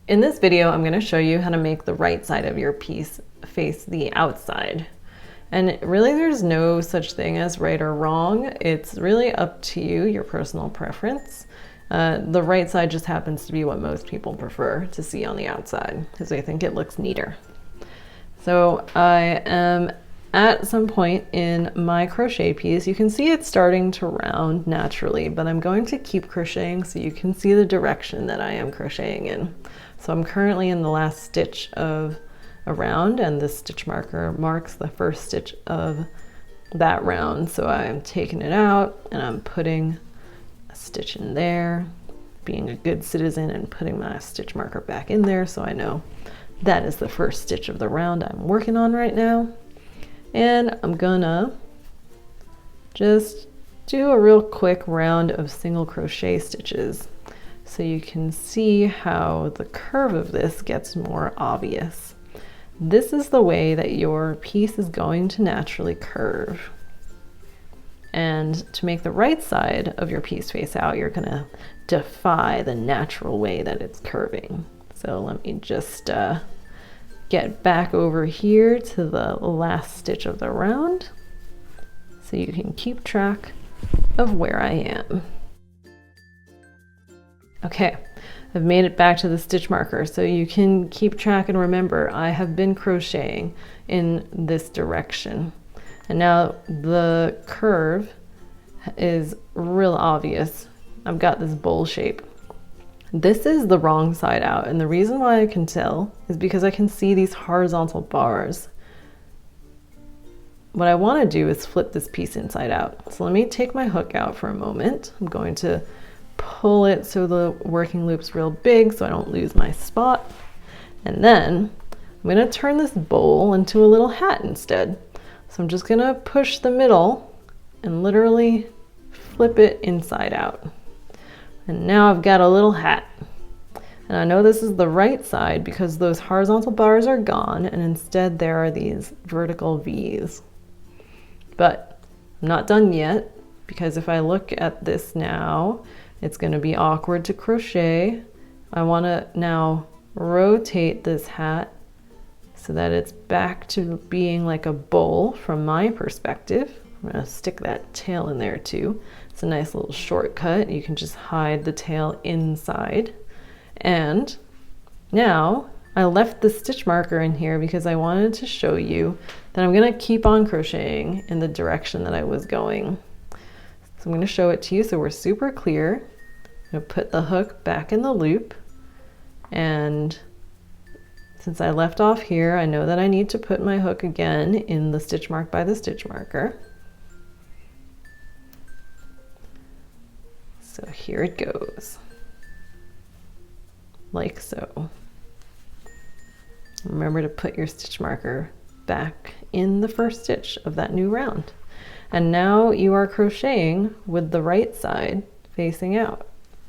In this video, I'm going to show you how to make the right side of your piece face the outside. And really there's no such thing as right or wrong. It's really up to you, your personal preference. The right side just happens to be what most people prefer to see on the outside because they think it looks neater. So I am at some point in my crochet piece. You can see it's starting to round naturally, but I'm going to keep crocheting so you can see the direction that I am crocheting in. So I'm currently in the last stitch of a round, and this stitch marker marks the first stitch of that round. So I'm taking it out and I'm putting a stitch in there, being a good citizen and putting my stitch marker back in there so I know that is the first stitch of the round I'm working on right now. And I'm gonna just do a real quick round of single crochet stitches so you can see how the curve of this gets more obvious. This is the way that your piece is going to naturally curve. And to make the right side of your piece face out, you're gonna defy the natural way that it's curving. So let me just get back over here to the last stitch of the round so you can keep track of where I am. Okay, I've made it back to the stitch marker so you can keep track and remember I have been crocheting in this direction. And now the curve is real obvious. I've got this bowl shape. This is the wrong side out, and the reason why I can tell is because I can see these horizontal bars. What I want to do is flip this piece inside out. So let me take my hook out for a moment. I'm going to pull it so the working loop's real big so I don't lose my spot. And then I'm going to turn this bowl into a little hat instead. So I'm just going to push the middle and literally flip it inside out. And now I've got a little hat. And I know this is the right side because those horizontal bars are gone and instead there are these vertical V's. But I'm not done yet because if I look at this now, it's going to be awkward to crochet. I want to now rotate this hat so that it's back to being like a bowl from my perspective. I'm going to stick that tail in there too. It's a nice little shortcut. You can just hide the tail inside. And now I left the stitch marker in here because I wanted to show you that I'm going to keep on crocheting in the direction that I was going. So I'm going to show it to you so we're super clear. I'm going to put the hook back in the loop, and since I left off here, I know that I need to put my hook again in the stitch mark by the stitch marker. So here it goes, like so. Remember to put your stitch marker back in the first stitch of that new round. And now you are crocheting with the right side facing out.